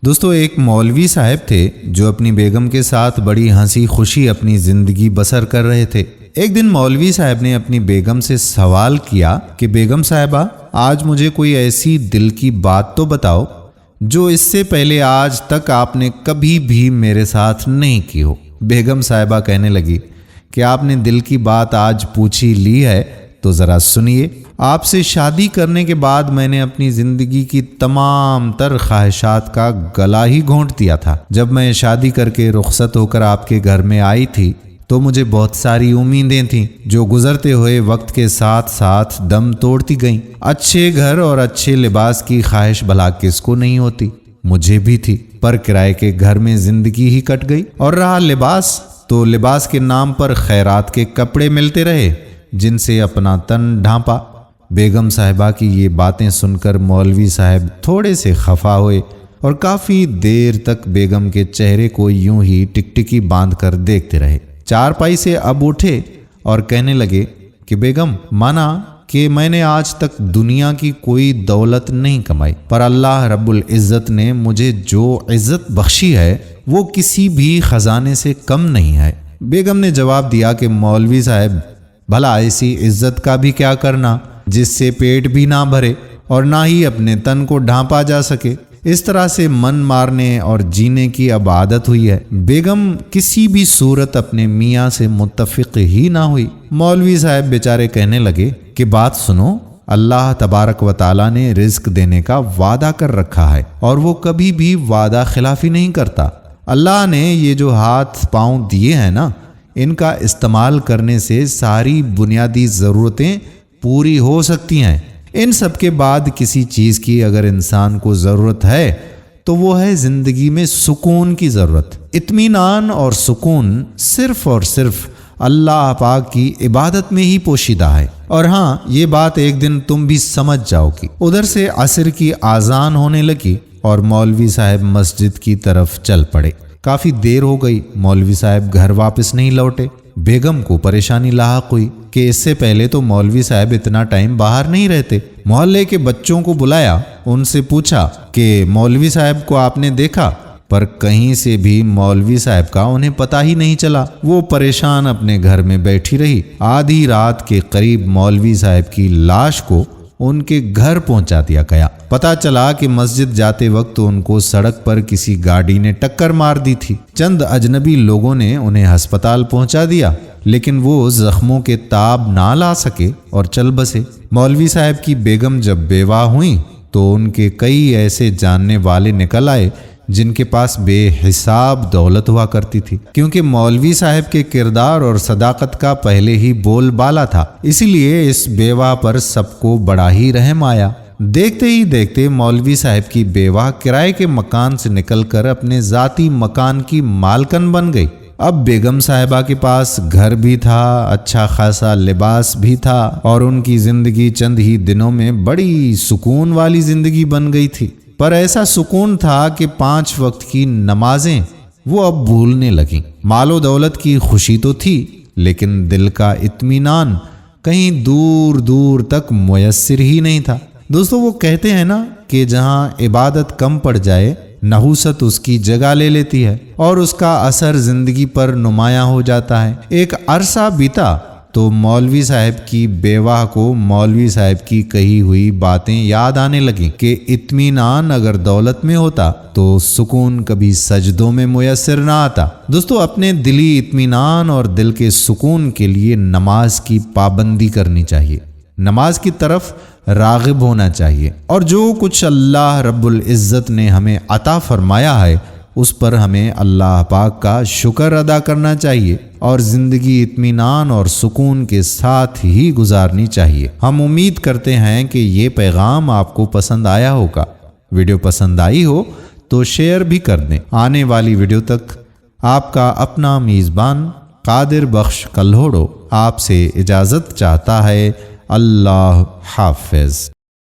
دوستو ایک مولوی صاحب تھے جو اپنی بیگم کے ساتھ بڑی ہنسی خوشی اپنی زندگی بسر کر رہے تھے۔ ایک دن مولوی صاحب نے اپنی بیگم سے سوال کیا کہ بیگم صاحبہ آج مجھے کوئی ایسی دل کی بات تو بتاؤ جو اس سے پہلے آج تک آپ نے کبھی بھی میرے ساتھ نہیں کی ہو۔ بیگم صاحبہ کہنے لگی کہ آپ نے دل کی بات آج پوچھی لی ہے تو ذرا سنیے۔ آپ سے شادی کرنے کے بعد میں نے اپنی زندگی کی تمام تر خواہشات کا گلا ہی گھونٹ دیا تھا۔ جب میں شادی کر کے رخصت ہو کر آپ کے گھر میں آئی تھی تو مجھے بہت ساری امیدیں تھیں جو گزرتے ہوئے وقت کے ساتھ ساتھ دم توڑتی گئیں۔ اچھے گھر اور اچھے لباس کی خواہش بھلا کس کو نہیں ہوتی، مجھے بھی تھی، پر کرائے کے گھر میں زندگی ہی کٹ گئی۔ اور رہا لباس تو لباس کے نام پر خیرات کے کپڑے ملتے رہے جن سے اپنا تن ڈھانپا۔ بیگم صاحبہ کی یہ باتیں سن کر مولوی صاحب تھوڑے سے خفا ہوئے اور کافی دیر تک بیگم کے چہرے کو یوں ہی ٹکٹکی باندھ کر دیکھتے رہے۔ چارپائی سے اب اٹھے اور کہنے لگے کہ بیگم مانا کہ میں نے آج تک دنیا کی کوئی دولت نہیں کمائی، پر اللہ رب العزت نے مجھے جو عزت بخشی ہے وہ کسی بھی خزانے سے کم نہیں ہے۔ بیگم نے جواب دیا کہ مولوی صاحب بھلا ایسی عزت کا بھی کیا کرنا جس سے پیٹ بھی نہ بھرے اور نہ ہی اپنے تن کو ڈھانپا جا سکے۔ اس طرح سے من مارنے اور جینے کی اب عادت ہوئی ہے۔ بیگم کسی بھی صورت اپنے میاں سے متفق ہی نہ ہوئی۔ مولوی صاحب بیچارے کہنے لگے کہ بات سنو، اللہ تبارک و تعالیٰ نے رزق دینے کا وعدہ کر رکھا ہے اور وہ کبھی بھی وعدہ خلافی نہیں کرتا۔ اللہ نے یہ جو ہاتھ پاؤں دیے ہیں نا، ان کا استعمال کرنے سے ساری بنیادی ضرورتیں پوری ہو سکتی ہیں۔ ان سب کے بعد کسی چیز کی اگر انسان کو ضرورت ہے تو وہ ہے زندگی میں سکون کی ضرورت۔ اطمینان اور سکون صرف اور صرف اللہ پاک کی عبادت میں ہی پوشیدہ ہے۔ اور ہاں، یہ بات ایک دن تم بھی سمجھ جاؤ گی۔ ادھر سے عصر کی اذان ہونے لگی اور مولوی صاحب مسجد کی طرف چل پڑے۔ کافی دیر ہو گئی، مولوی صاحب گھر واپس نہیں لوٹے۔ بیگم کو پریشانی لاحق ہوئی کہ اس سے پہلے تو مولوی صاحب اتنا ٹائم باہر نہیں رہتے۔ محلے کے بچوں کو بلایا، ان سے پوچھا کہ مولوی صاحب کو آپ نے دیکھا، پر کہیں سے بھی مولوی صاحب کا انہیں پتہ ہی نہیں چلا۔ وہ پریشان اپنے گھر میں بیٹھی رہی۔ آدھی رات کے قریب مولوی صاحب کی لاش کو ان کے گھر پہنچا دیا گیا۔ پتہ چلا کہ مسجد جاتے وقت ان کو سڑک پر کسی گاڑی نے ٹکر مار دی تھی۔ چند اجنبی لوگوں نے انہیں ہسپتال پہنچا دیا، لیکن وہ زخموں کے تاب نہ لا سکے اور چل بسے۔ مولوی صاحب کی بیگم جب بیوہ ہوئیں تو ان کے کئی ایسے جاننے والے نکل آئے جن کے پاس بے حساب دولت ہوا کرتی تھی، کیونکہ مولوی صاحب کے کردار اور صداقت کا پہلے ہی بول بالا تھا، اسی لیے اس بیوہ پر سب کو بڑا ہی رحم آیا۔ دیکھتے ہی دیکھتے مولوی صاحب کی بیوہ کرائے کے مکان سے نکل کر اپنے ذاتی مکان کی مالکن بن گئی۔ اب بیگم صاحبہ کے پاس گھر بھی تھا، اچھا خاصا لباس بھی تھا اور ان کی زندگی چند ہی دنوں میں بڑی سکون والی زندگی بن گئی تھی۔ پر ایسا سکون تھا کہ 5 وقت کی نمازیں وہ اب بھولنے لگیں۔ مال و دولت کی خوشی تو تھی، لیکن دل کا اطمینان کہیں دور دور تک میسر ہی نہیں تھا۔ دوستو وہ کہتے ہیں نا کہ جہاں عبادت کم پڑ جائے، نحوست اس کی جگہ لے لیتی ہے اور اس کا اثر زندگی پر نمایاں ہو جاتا ہے۔ ایک عرصہ بیتا تو مولوی صاحب کی بیوہ کو مولوی صاحب کی کہی ہوئی باتیں یاد آنے لگیں کہ اطمینان اگر دولت میں ہوتا تو سکون کبھی سجدوں میں میسر نہ آتا۔ دوستو اپنے دلی اطمینان اور دل کے سکون کے لیے نماز کی پابندی کرنی چاہیے، نماز کی طرف راغب ہونا چاہیے، اور جو کچھ اللہ رب العزت نے ہمیں عطا فرمایا ہے اس پر ہمیں اللہ پاک کا شکر ادا کرنا چاہیے اور زندگی اطمینان اور سکون کے ساتھ ہی گزارنی چاہیے۔ ہم امید کرتے ہیں کہ یہ پیغام آپ کو پسند آیا ہوگا۔ ویڈیو پسند آئی ہو تو شیئر بھی کر دیں۔ آنے والی ویڈیو تک آپ کا اپنا میزبان قادر بخش کلہوڑو آپ سے اجازت چاہتا ہے۔ اللہ حافظ۔